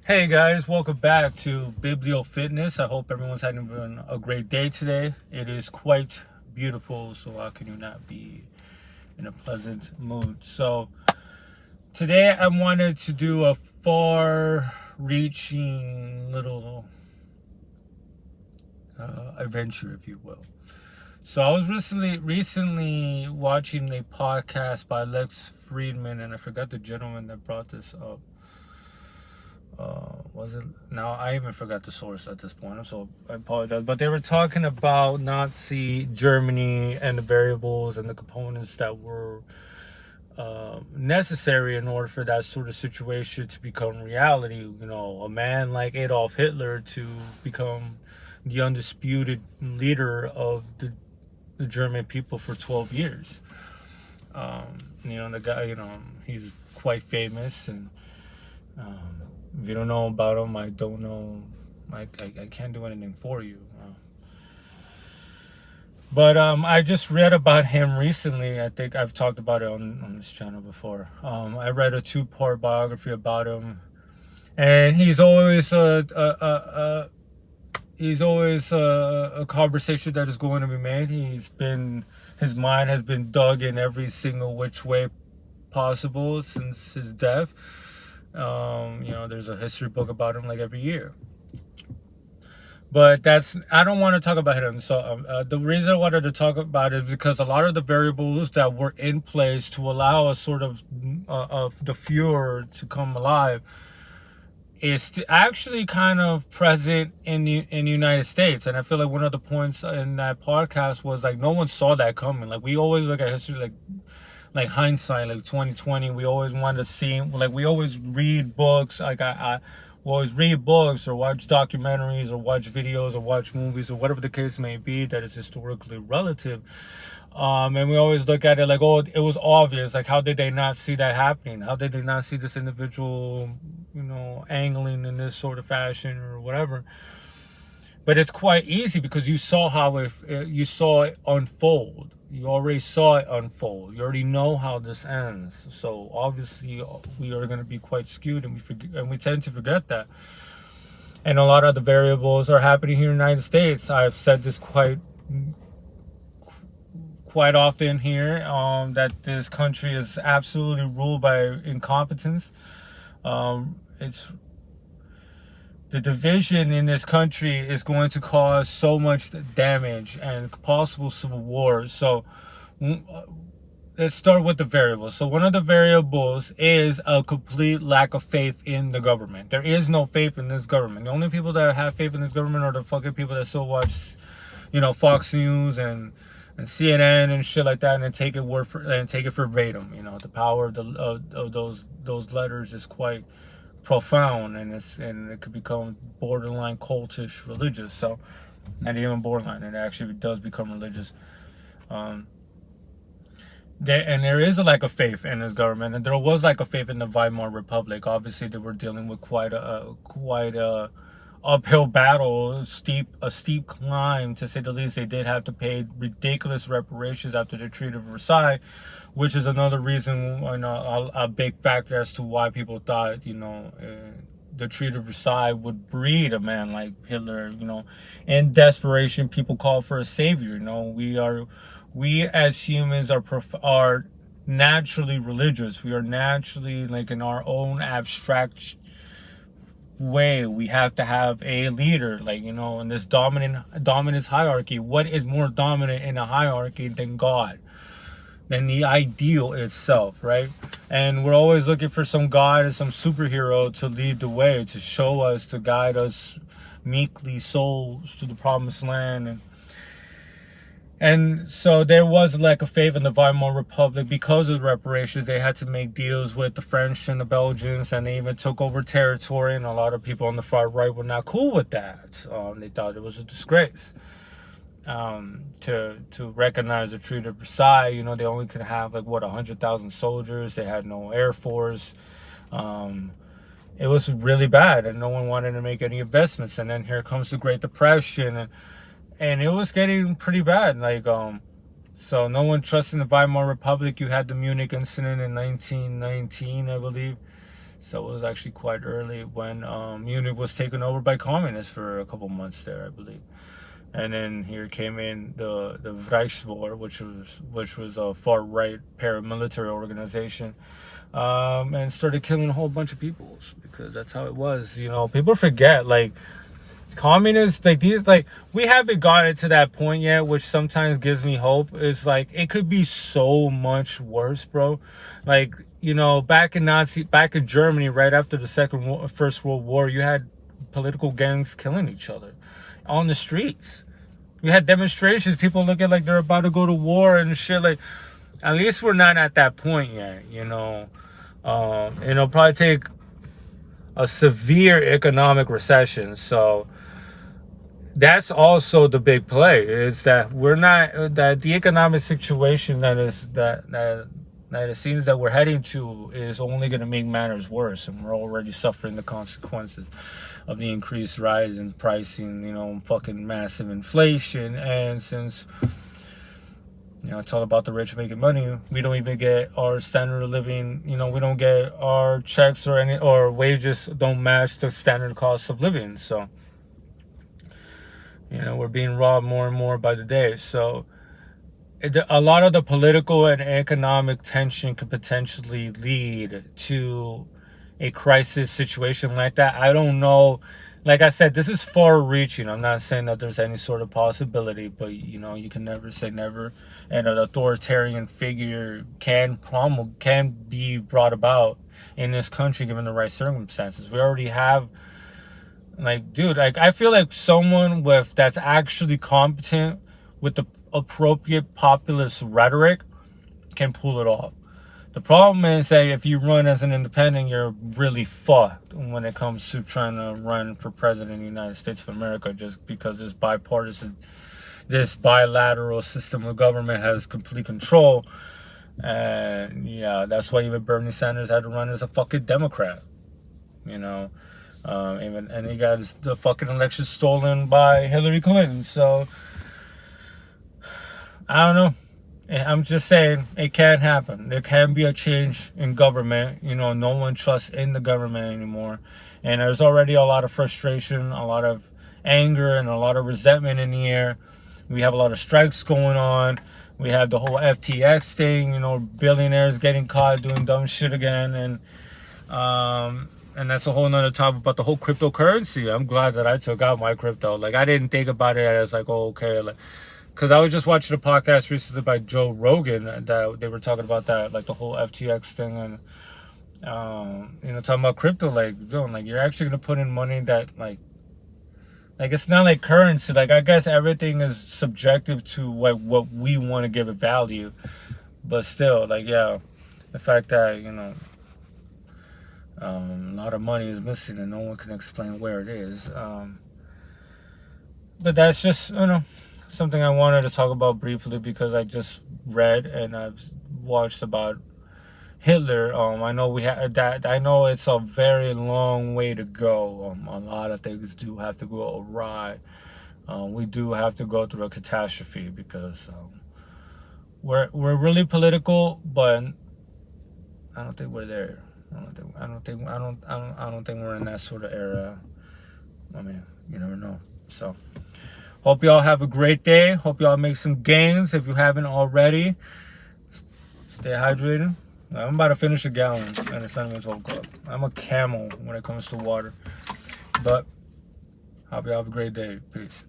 Hey guys, welcome back to Biblio Fitness. I hope everyone's having a great day today. It is quite beautiful, so how can you not be in a pleasant mood? So today I wanted to do a far-reaching little adventure, if you will. So I was recently watching a podcast by Lex Friedman, and I forgot the gentleman that brought this up. Was it? Now I even forgot the source at this point, so I apologize. But they were talking about Nazi Germany and the variables and the components that were necessary in order for that sort of situation to become reality. You know, a man like Adolf Hitler to become the undisputed leader of the German people for 12 years. The guy, he's quite famous, and if you don't know about him, I don't know. I can't do anything for you. But I just read about him recently. I think I've talked about it on this channel before. I read a 2-part biography about him, and he's always a conversation that is going to be made. His mind has been dug in every single which way possible since his death. There's a history book about him like every year. But I don't want to talk about him. So the reason I wanted to talk about it is because a lot of the variables that were in place to allow a sort of the Fuhrer to come alive is actually kind of present in the United States. And I feel like one of the points in that podcast was like no one saw that coming. Like we always look at history like hindsight, like 2020. We always want to see, like we always read books. Like I always read books or watch documentaries or watch videos or watch movies or whatever the case may be that is historically relative. And we always look at it like, oh, it was obvious. Like, how did they not see that happening? How did they not see this individual, angling in this sort of fashion or whatever? But it's quite easy because you saw you saw it unfold. You already saw it unfold. You already know how this ends. So obviously we are going to be quite skewed, and we tend to forget that. And a lot of the variables are happening here in the United States. I've said this quite often here, that this country is absolutely ruled by incompetence. The division in this country is going to cause so much damage and possible civil war. So let's start with the variables. So one of the variables is a complete lack of faith in the government. There is no faith in this government. The only people that have faith in this government are the fucking people that still watch, Fox News and CNN and shit like that, and then take it verbatim. The power of those letters is quite profound, and it could become borderline cultish religious. So not even borderline, it actually does become religious. There is a lack of faith in this government, and there was lack of faith in the Weimar Republic. Obviously they were dealing with quite a uphill battle, a steep climb, to say the least. They did have to pay ridiculous reparations after the Treaty of Versailles, which is another reason, a big factor as to why people thought, the Treaty of Versailles would breed a man like Hitler. In desperation, people call for a savior. We as humans are naturally religious. We are naturally, like, in our own abstract way, we have to have a leader, like, in this dominance hierarchy. What is more dominant in a hierarchy than God, than the ideal itself, right? And we're always looking for some god and some superhero to lead the way, to show us, to guide us meekly souls to the promised land. And so there was a lack of faith in the Weimar Republic because of the reparations. They had to make deals with the French and the Belgians, and they even took over territory, and a lot of people on the far right were not cool with that. They thought it was a disgrace to recognize the Treaty of Versailles. They only could have 100,000 soldiers. They had no air force. It was really bad, and no one wanted to make any investments. And then here comes the Great Depression, and it was getting pretty bad. So no one trusted the Weimar Republic. You had the Munich incident in 1919, I believe. So it was actually quite early when Munich was taken over by communists for a couple months there, I believe. And then here came in the Reichswehr, which was a far right paramilitary organization, and started killing a whole bunch of people, because that's how it was. You know, people forget, like, communists, like these, like, we haven't gotten to that point yet, which sometimes gives me hope. It's like it could be so much worse, bro. Like, you know, back in Germany, right after the First World War, you had political gangs killing each other on the streets. You had demonstrations, people looking like they're about to go to war and shit. Like, at least we're not at that point yet, you know. It'll probably take a severe economic recession. So that's also the big play, is that we're not, that the economic situation that it seems that we're heading to is only going to make matters worse, and we're already suffering the consequences of the increased rise in pricing, you know, fucking massive inflation. And since, you know, it's all about the rich making money, we don't even get our standard of living, you know, we don't get our checks or wages don't match the standard cost of living. So, you know, we're being robbed more and more by the day. So a lot of the political and economic tension could potentially lead to a crisis situation like that. I don't know. Like I said, this is far reaching. I'm not saying that there's any sort of possibility, but, you know, you can never say never. And an authoritarian figure can be brought about in this country given the right circumstances. We already have, like, dude, like, I feel like someone that's actually competent with the appropriate populist rhetoric can pull it off. The problem is that if you run as an independent, you're really fucked when it comes to trying to run for president of the United States of America, just because this bilateral system of government has complete control. And yeah, that's why even Bernie Sanders had to run as a fucking Democrat, you know. And he got the fucking election stolen by Hillary Clinton. So I don't know. I'm just saying, it can happen. There can be a change in government. You know, no one trusts in the government anymore. And there's already a lot of frustration, a lot of anger, and a lot of resentment in the air. We have a lot of strikes going on. We have the whole FTX thing, you know, billionaires getting caught doing dumb shit again. And that's a whole nother topic about the whole cryptocurrency. I'm glad that I took out my crypto. Like, I didn't think about it as like, oh, okay, like, because I was just watching a podcast recently by Joe Rogan that they were talking about that, like the whole FTX thing, and you know, talking about crypto, like, yo, like, you're actually gonna put in money that like it's not like currency. Like, I guess everything is subjective to what we want to give it value, but still, like, yeah, the fact that, you know, a lot of money is missing and no one can explain where it is. But that's just, you know, something I wanted to talk about briefly, because I just read and I've watched about Hitler. I know we had that. I know it's a very long way to go. A lot of things do have to go awry. We do have to go through a catastrophe, because we're really political, but I don't think we're there. I don't think we're in that sort of era. I mean, you never know. So, hope y'all have a great day. Hope y'all make some gains if you haven't already. Stay hydrated. I'm about to finish a gallon, and it's not even 12 o'clock. I'm a camel when it comes to water. But hope y'all have a great day. Peace.